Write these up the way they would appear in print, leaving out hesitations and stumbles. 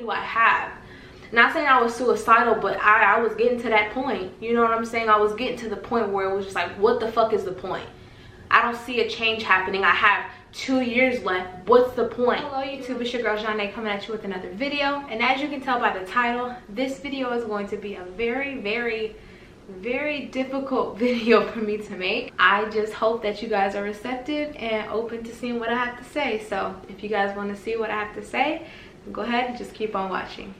do I have? Not saying I was suicidal, but I was getting to that point. You know what I'm saying? I was getting to the point where it was just like, what the fuck is the point? I don't see a change happening. I have 2 years left. What's the point? Hello YouTube, it's your girl Janae coming at you with another video. And as you can tell by the title, this video is going to be a very difficult video for me to make. I just hope that you guys are receptive and open to seeing what I have to say. So if you guys want to see what I have to say, go ahead and just keep on watching.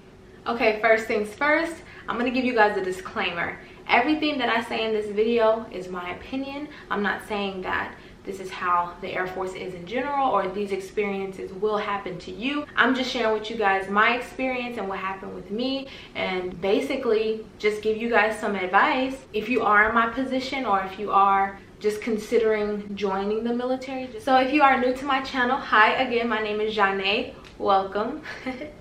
Okay, first things first, I'm going to give you guys a disclaimer. Everything that I say in this video is my opinion. I'm not saying that this is how the Air Force is in general or these experiences will happen to you. I'm just sharing with you guys my experience and what happened with me, and basically just give you guys some advice if you are in my position or if you are just considering joining the military. So if you are new to my channel, hi again, my name is Janae. Welcome.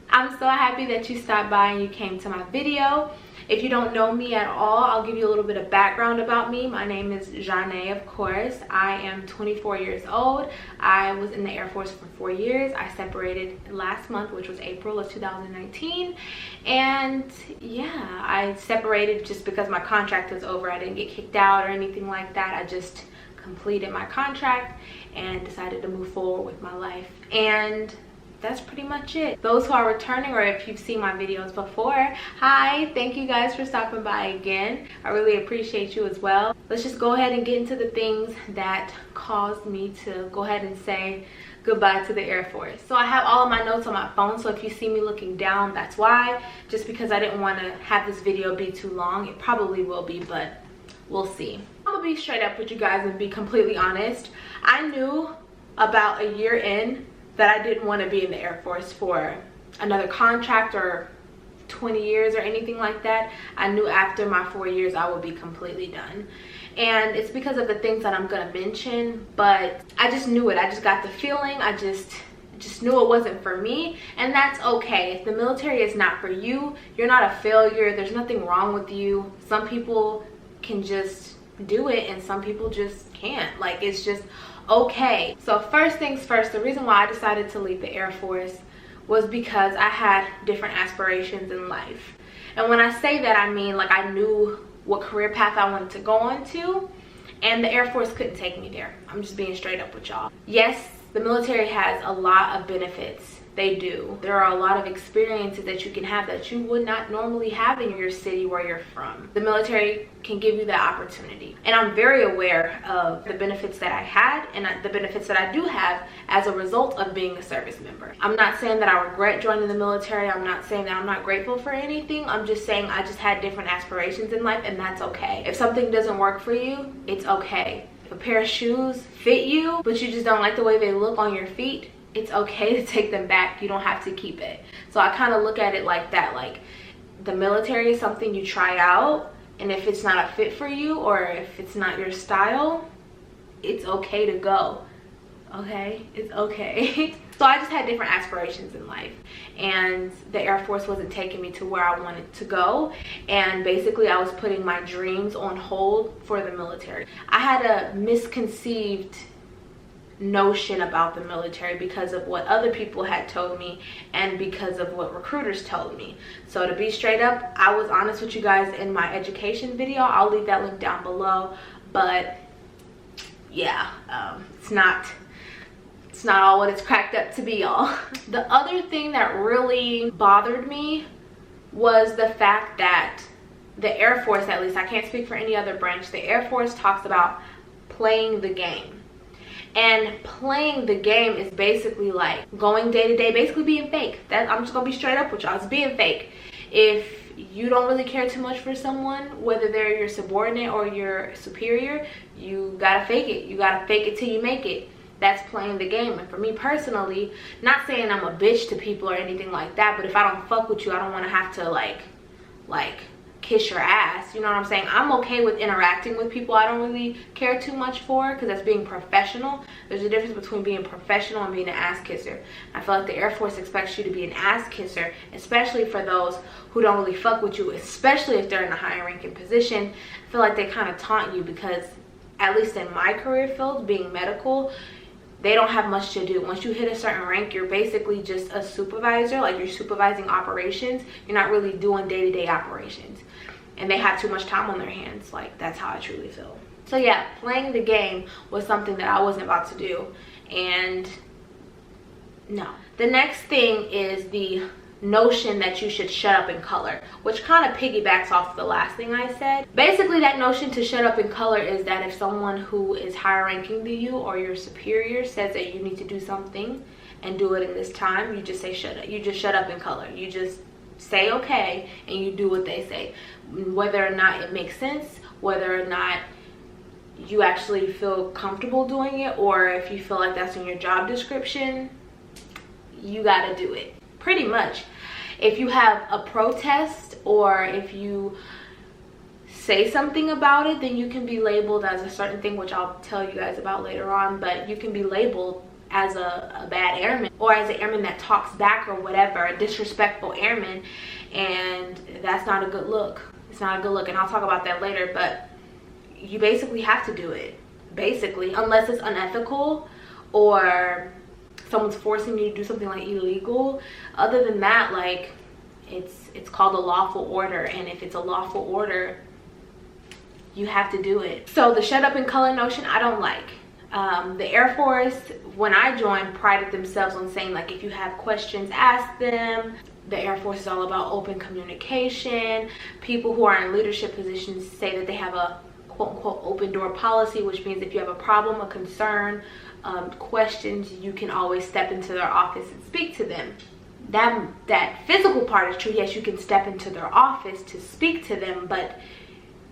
I'm so happy that you stopped by and you came to my video. If you don't know me at all, I'll give you a little bit of background about me. My name is Janae, of course. I am 24 years old. I was in the Air Force for 4 years. I separated last month, which was April of 2019. And yeah, I separated just because my contract was over. I didn't get kicked out or anything like that. I just completed my contract and decided to move forward with my life. And that's pretty much it. Those who are returning, or if you've seen my videos before, hi, thank you guys for stopping by again. I really appreciate you as well. Let's just go ahead and get into the things that caused me to go ahead and say goodbye to the Air Force. So I have all of my notes on my phone, so if you see me looking down, that's why. Just because I didn't want to have this video be too long. It probably will be, but we'll see. I'm gonna be straight up with you guys and be completely honest. I knew about a year in that I didn't want to be in the Air Force for another contract or 20 years or anything like that. I knew after my 4 years I would be completely done. And it's because of the things that I'm gonna mention, but I just knew it. I just got the feeling. I just knew it wasn't for me, and that's okay. If the military is not for you, you're not a failure. There's nothing wrong with you. Some people can just do it and some people just can't. Like, it's just okay. So first things first, the reason why I decided to leave the Air Force was because I had different aspirations in life. And when I say that, I mean like I knew what career path I wanted to go on to, and the Air Force couldn't take me there. I'm just being straight up with y'all. Yes, the military has a lot of benefits. They do. There are a lot of experiences that you can have that you would not normally have in your city where you're from. The military can give you that opportunity. And I'm very aware of the benefits that I had and the benefits that I do have as a result of being a service member. I'm not saying that I regret joining the military. I'm not saying that I'm not grateful for anything. I'm just saying I just had different aspirations in life, and that's okay. If something doesn't work for you, it's okay. If a pair of shoes fit you, but you just don't like the way they look on your feet, it's okay to take them back. You don't have to keep it. So I kind of look at it like that. Like, the military is something you try out, and if it's not a fit for you or if it's not your style, it's okay to go. Okay, it's okay. So I just had different aspirations in life, and the Air Force wasn't taking me to where I wanted to go, and basically I was putting my dreams on hold for the military. I had a misconceived notion about the military because of what other people had told me and because of what recruiters told me. So to be straight up, I was honest with you guys in my education video. I'll leave that link down below. But yeah, it's not all what it's cracked up to be, y'all. The other thing that really bothered me was the fact that the Air Force, at least I can't speak for any other branch, the Air Force talks about playing the game. And playing the game is basically like going day to day, basically being fake. I'm just gonna be straight up with y'all. It's being fake. If you don't really care too much for someone, whether they're your subordinate or your superior, you gotta fake it. You gotta fake it till you make it. That's playing the game. And for me personally, not saying I'm a bitch to people or anything like that, but if I don't fuck with you, I don't want to have to like kiss your ass, you know what I'm saying? I'm okay with interacting with people I don't really care too much for, because that's being professional. There's a difference between being professional and being an ass kisser. I feel like the Air Force expects you to be an ass kisser, especially for those who don't really fuck with you, especially if they're in a higher ranking position. I feel like they kind of taunt you, because at least in my career field, being medical, they don't have much to do. Once you hit a certain rank, you're basically just a supervisor. Like, you're supervising operations. You're not really doing day-to-day operations. And they have too much time on their hands. Like, that's how I truly feel. So yeah, playing the game was something that I wasn't about to do. And no. The next thing is the notion that you should shut up and color, which kind of piggybacks off the last thing I said. Basically, that notion to shut up and color is that if someone who is higher ranking than you or your superior says that you need to do something and do it in this time, you just say shut up. You just shut up and color. You just say okay and you do what they say, whether or not it makes sense, whether or not you actually feel comfortable doing it, or if you feel like that's in your job description, you got to do it. Pretty much. If you have a protest or if you say something about it, then you can be labeled as a certain thing, which I'll tell you guys about later on. But you can be labeled as a bad airman, or as an airman that talks back or whatever, a disrespectful airman, and that's not a good look. It's not a good look, and I'll talk about that later. But you basically have to do it, basically, unless it's unethical or someone's forcing you to do something like illegal. Other than that, like, it's called a lawful order, and if it's a lawful order, you have to do it. So the shut up and color notion, I don't like. The Air Force, when I joined, prided themselves on saying, like, if you have questions, ask them. The Air Force is all about open communication. People who are in leadership positions say that they have a quote-unquote open door policy, which means if you have a problem, a concern, questions, you can always step into their office and speak to them. That physical part is true. Yes, you can step into their office to speak to them, but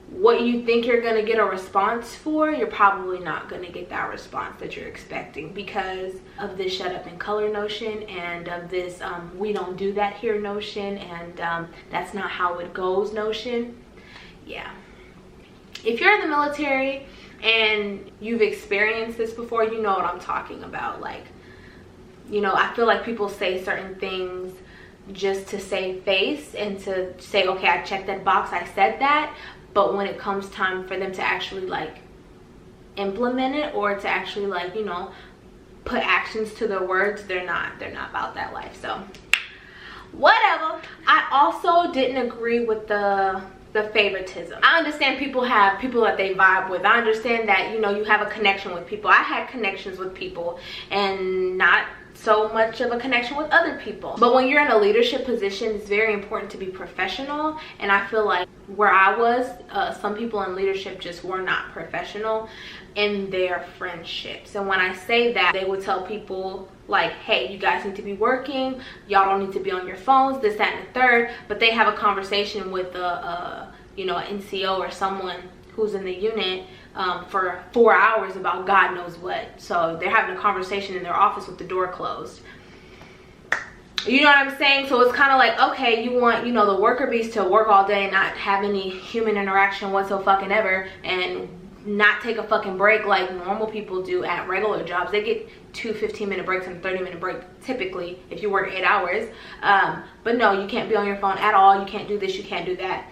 what you think you're going to get a response for, you're probably not going to get that response that you're expecting, because of this shut up and color notion, and of this we don't do that here notion, and that's not how it goes notion. Yeah. If you're in the military and you've experienced this before, you know what I'm talking about. Like, you know, I feel like people say certain things just to save face and to say, okay, I checked that box, I said that. But when it comes time for them to actually, like, implement it, or to actually, like, you know, put actions to their words, they're not about that life. So whatever. I also didn't agree with the favoritism. I understand people have people that they vibe with. I understand that, you know, you have a connection with people. I had connections with people and not so much of a connection with other people. But when you're in a leadership position, it's very important to be professional, and I feel like where I was, some people in leadership just were not professional in their friendships. And when I say that, they would tell people like, hey, you guys need to be working, y'all don't need to be on your phones, this, that, and the third. But they have a conversation with you know, an NCO or someone who's in the unit for 4 hours about God knows what. So they're having a conversation in their office with the door closed. You know what I'm saying? So it's kind of like, okay, you want, you know, the worker bees to work all day and not have any human interaction whatsoever, and not take a fucking break like normal people do at regular jobs. They get 2 15-minute breaks and a 30-minute break typically if you work 8 hours. But no, you can't be on your phone at all. You can't do this, you can't do that.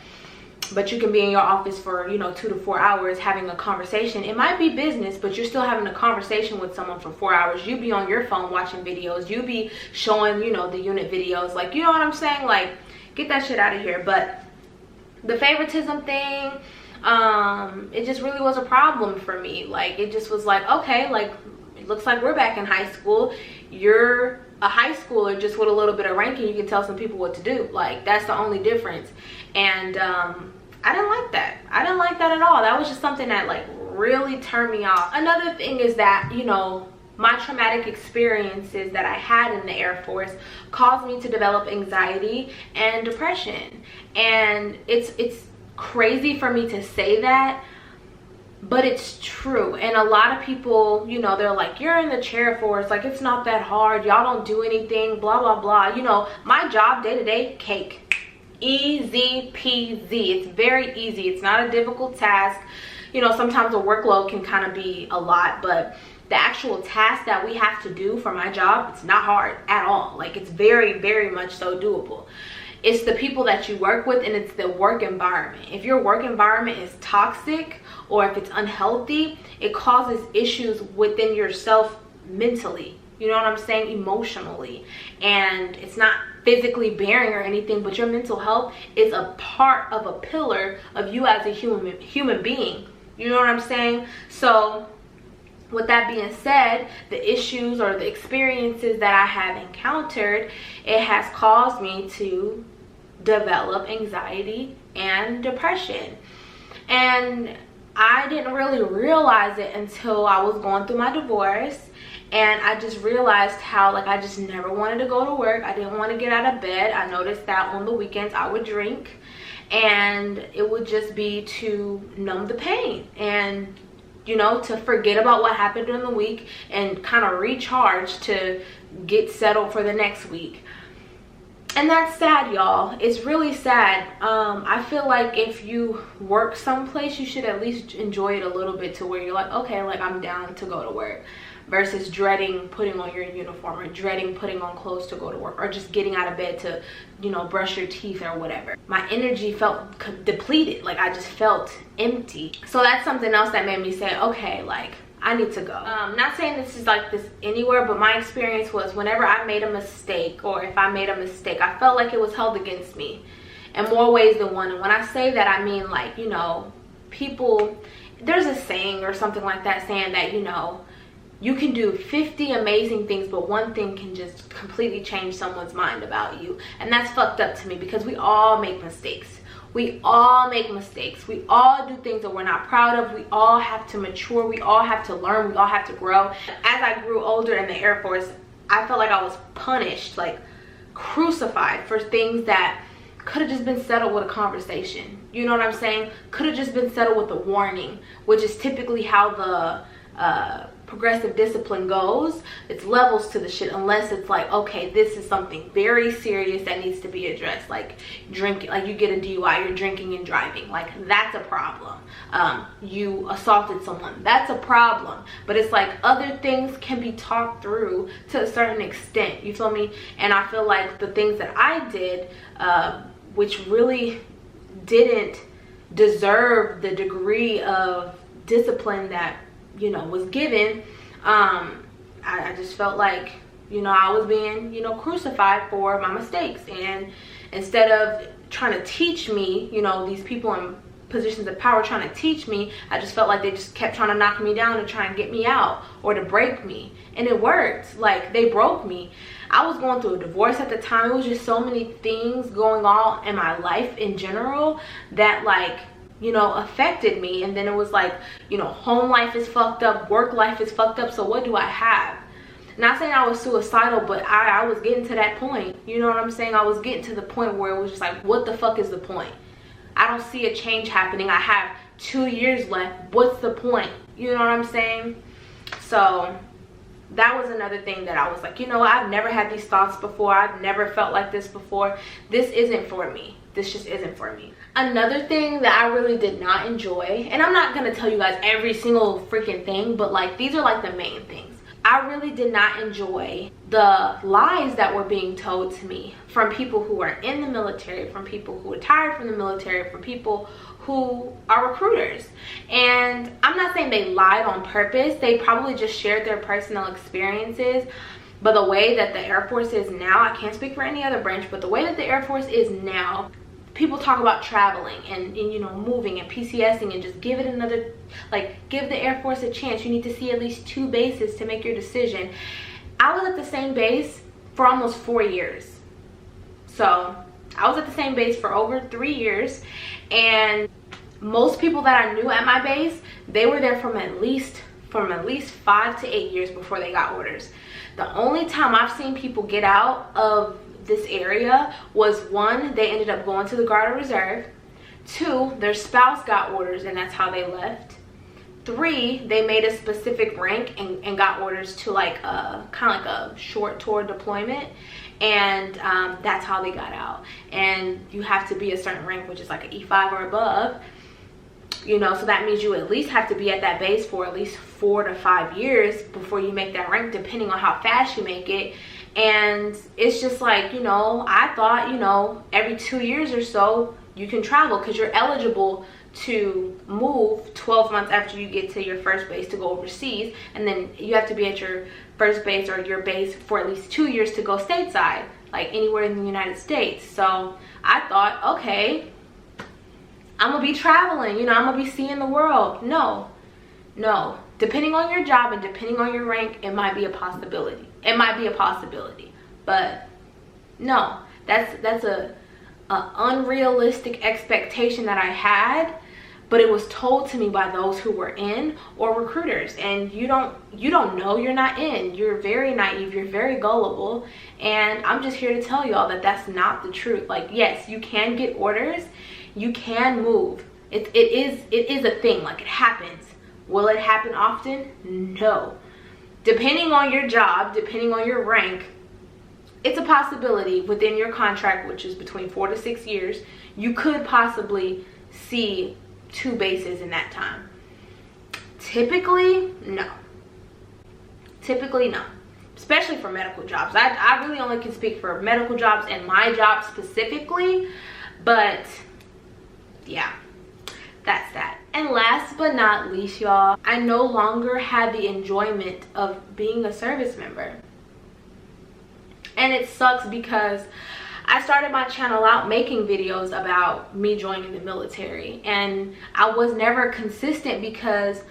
But you can be in your office for, you know, 2 to 4 hours having a conversation. It might be business, but you're still having a conversation with someone for 4 hours. You be on your phone watching videos. You be showing, you know, the unit videos. Like, you know what I'm saying? Like, get that shit out of here. But the favoritism thing, it just really was a problem for me. Like, it just was like, okay, like, it looks like we're back in high school. You're a high schooler just with a little bit of ranking. You can tell some people what to do. Like, that's the only difference. And I didn't like that. I didn't like that at all. That was just something that, like, really turned me off. Another thing is that, you know, my traumatic experiences that I had in the Air Force caused me to develop anxiety and depression. And it's crazy for me to say that, but it's true. And a lot of people, you know, they're like, you're in the Air Force, like, it's not that hard, y'all don't do anything, blah blah blah. You know, my job day to day, cake, easy peasy. It's very easy. It's not a difficult task. You know, sometimes the workload can kind of be a lot, but the actual task that we have to do for my job, it's not hard at all. Like, it's very, very much so doable. It's the people that you work with, and it's the work environment. If your work environment is toxic or if it's unhealthy, it causes issues within yourself mentally, you know what I'm saying, emotionally. And it's not physically bearing or anything, but your mental health is a part of a pillar of you as a human being, you know what I'm saying. So with that being said, the issues or the experiences that I have encountered, it has caused me to develop anxiety and depression. And I didn't really realize it until I was going through my divorce, and I just realized how, like, I just never wanted to go to work. I didn't want to get out of bed. I noticed that on the weekends I would drink, and it would just be to numb the pain and, you know, to forget about what happened during the week and kind of recharge to get settled for the next week. And that's sad, y'all. It's really sad. I feel like if you work someplace, you should at least enjoy it a little bit, to where you're like, okay, like, I'm down to go to work, versus dreading putting on your uniform, or dreading putting on clothes to go to work, or just getting out of bed to, you know, brush your teeth or whatever. My energy felt depleted. Like, I just felt empty. So that's something else that made me say, okay, like, I need to go. Not saying this is like this anywhere, but my experience was, whenever I made a mistake, or if I made a mistake, I felt like it was held against me in more ways than one. And when I say that, I mean, like, you know, people, there's a saying or something like that saying that, you know, you can do 50 amazing things, but one thing can just completely change someone's mind about you. And that's fucked up to me, because we all make mistakes. We all make mistakes. We all do things that we're not proud of. We all have to mature. We all have to learn. We all have to grow. As I grew older in the Air Force, I felt like I was punished, like crucified, for things that could have just been settled with a conversation. You know what I'm saying? Could have just been settled with a warning, which is typically how the progressive discipline goes. It's levels to the shit, unless it's like, okay, this is something very serious that needs to be addressed, like drinking, like you get a DUI, you're drinking and driving, like that's a problem. You assaulted someone, that's a problem. But it's like, other things can be talked through to a certain extent, you feel me? And I feel like the things that I did, which really didn't deserve the degree of discipline that, you know, was given, I just felt like, you know, I was being, you know, crucified for my mistakes. And instead of trying to teach me, you know, these people in positions of power trying to teach me, I just felt like they just kept trying to knock me down and try and get me out, or to break me. And it worked. Like, they broke me. I was going through a divorce at the time. It was just so many things going on in my life in general that, like, you know, affected me. And then it was like, you know, home life is fucked up, work life is fucked up, so what do I have? Not saying I was suicidal, but I was getting to that point, you know what I'm saying? I was getting to the point where it was just like, what the fuck is the point? I don't see a change happening. I have 2 years left. What's the point? You know what I'm saying? So that was another thing that I was like, you know, I've never had these thoughts before. I've never felt like this before. This isn't for me. This just isn't for me. Another thing that I really did not enjoy, and I'm not gonna tell you guys every single freaking thing, but like, these are like the main things. I really did not enjoy the lies that were being told to me from people who are in the military, from people who retired from the military, from people who are recruiters. And I'm not saying they lied on purpose. They probably just shared their personal experiences. But the way that the Air Force is now, I can't speak for any other branch, but the way that the Air Force is now, people talk about traveling and you know, moving and PCSing, and just give it another, like, give the Air Force a chance. You need to see at least 2 bases to make your decision. I was at the same base for almost 4 years. So I was at the same base for over 3 years, and most people that I knew at my base, they were there from at least 5 to 8 years before they got orders. The only time I've seen people get out of this area was, 1, they ended up going to the Guard or Reserve. 2, their spouse got orders and that's how they left. 3, they made a specific rank and got orders to like kind of like a short tour deployment, and that's how they got out. And you have to be a certain rank, which is like an E5 or above, you know, so that means you at least have to be at that base for at least 4 to 5 years before you make that rank, depending on how fast you make it. And it's just like, you know, I thought, you know, every 2 years or so you can travel because you're eligible to move 12 months after you get to your first base to go overseas, and then you have to be at your first base or your base for at least 2 years to go stateside, like anywhere in the United States. So I thought, okay, I'm gonna be traveling, you know, I'm gonna be seeing the world. No, depending on your job and depending on your rank, it might be a possibility. It might be a possibility, but no, that's a unrealistic expectation that I had, but it was told to me by those who were in or recruiters. And you don't know, you're not in. You're very naive, you're very gullible, and I'm just here to tell y'all that that's not the truth. Like, yes, you can get orders, you can move. It is a thing, like it happens. Will it happen often? No. Depending on your job, depending on your rank, it's a possibility within your contract, which is between 4 to 6 years, you could possibly see 2 bases in that time. Typically, no. Typically, no. Especially for medical jobs. I really only can speak for medical jobs and my job specifically, but yeah, that's that. And last but not least, y'all, I no longer had the enjoyment of being a service member. And it sucks because I started my channel out making videos about me joining the military, and I was never consistent because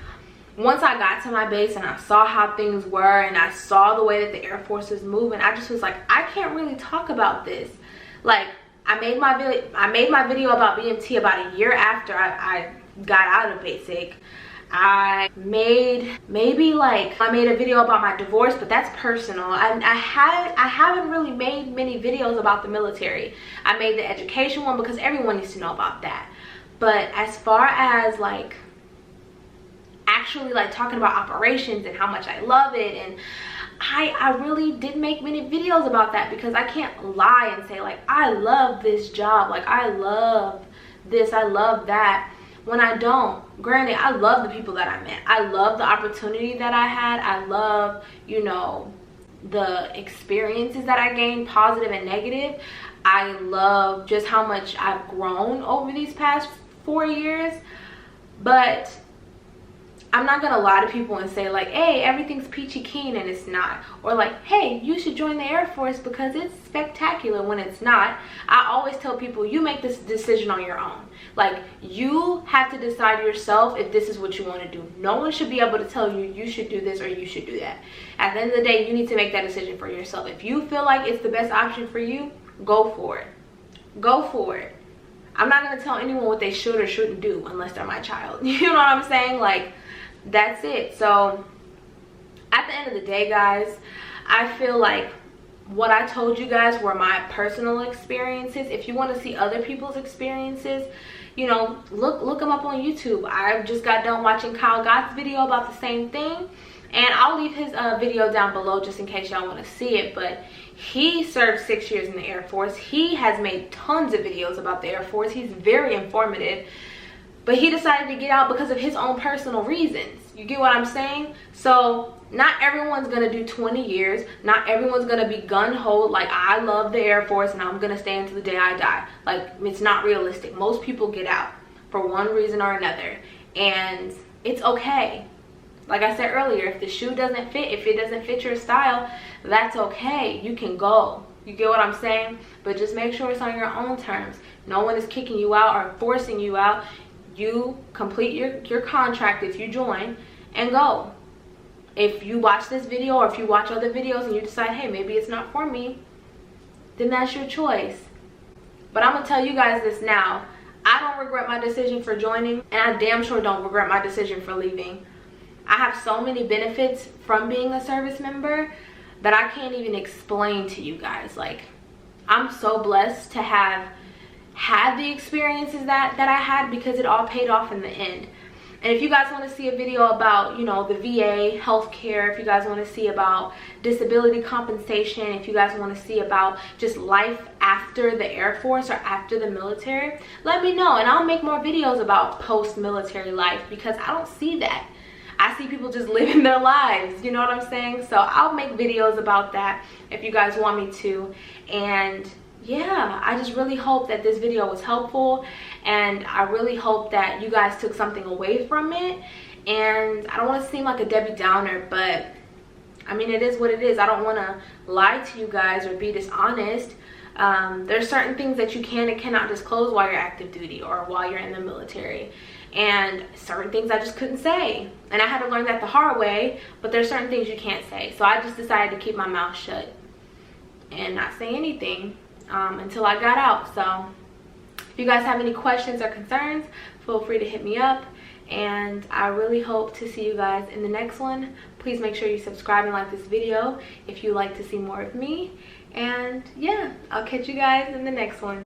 once I got to my base and I saw how things were and I saw the way that the Air Force is moving, I just was like, I can't really talk about this. Like, I made my video about BMT about a year after I got out of basic. I made a video about my divorce, but that's personal. I haven't really made many videos about the military. I made the education one because everyone needs to know about that. But as far as like actually like talking about operations and how much I love it, and I really didn't make many videos about that because I can't lie and say like I love this job, like I love this, I love that, when I don't. Granted, I love the people that I met, I love the opportunity that I had, I love, you know, the experiences that I gained, positive and negative. I love just how much I've grown over these past 4 years. But I'm not gonna lie to people and say like, hey, everything's peachy keen, and it's not. Or like, hey, you should join the Air Force because it's spectacular, when it's not. I always tell people, you make this decision on your own. Like, you have to decide yourself if this is what you want to do. No one should be able to tell you you should do this or you should do that. At the end of the day, you need to make that decision for yourself. If you feel like it's the best option for you, go for it. Go for it. I'm not gonna tell anyone what they should or shouldn't do unless they're my child. You know what I'm saying? Like, that's it. So at the end of the day, guys, I feel like what I told you guys were my personal experiences. If you want to see other people's experiences, you know, look them up on YouTube. I just got done watching Kyle Gott's video about the same thing, and I'll leave his video down below just in case y'all want to see it. But he served 6 years in the Air Force. He has made tons of videos about the Air Force. He's very informative. But he decided to get out because of his own personal reasons. You get what I'm saying? So not everyone's gonna do 20 years. Not everyone's gonna be gun-ho like, I love the Air Force and I'm gonna stay until the day I die. Like, it's not realistic. Most people get out for one reason or another, and it's okay. Like I said earlier, if the shoe doesn't fit, if it doesn't fit your style, that's okay. You can go. You get what I'm saying? But just make sure it's on your own terms. No one is kicking you out or forcing you out. You complete your contract if you join and go. If you watch this video or if you watch other videos and you decide, hey, maybe it's not for me, then that's your choice. But I'm gonna tell you guys this now. I don't regret my decision for joining, and I damn sure don't regret my decision for leaving. I have so many benefits from being a service member that I can't even explain to you guys. Like, I'm so blessed to have had the experiences that I had, because it all paid off in the end. And if you guys want to see a video about, you know, the VA, healthcare, if you guys want to see about disability compensation, if you guys want to see about just life after the Air Force or after the military, let me know, and I'll make more videos about post-military life, because I don't see that. I see people just living their lives, you know what I'm saying? So I'll make videos about that if you guys want me to. And yeah, I just really hope that this video was helpful, and I really hope that you guys took something away from it. And I don't want to seem like a Debbie Downer, but I mean, it is what it is. I don't want to lie to you guys or be dishonest. There's certain things that you can and cannot disclose while you're active duty or while you're in the military, and certain things I just couldn't say, and I had to learn that the hard way. But there's certain things you can't say, so I just decided to keep my mouth shut and not say anything until I got out. So if you guys have any questions or concerns, feel free to hit me up, and I really hope to see you guys in the next one. Please make sure you subscribe and like this video if you like to see more of me. And yeah, I'll catch you guys in the next one.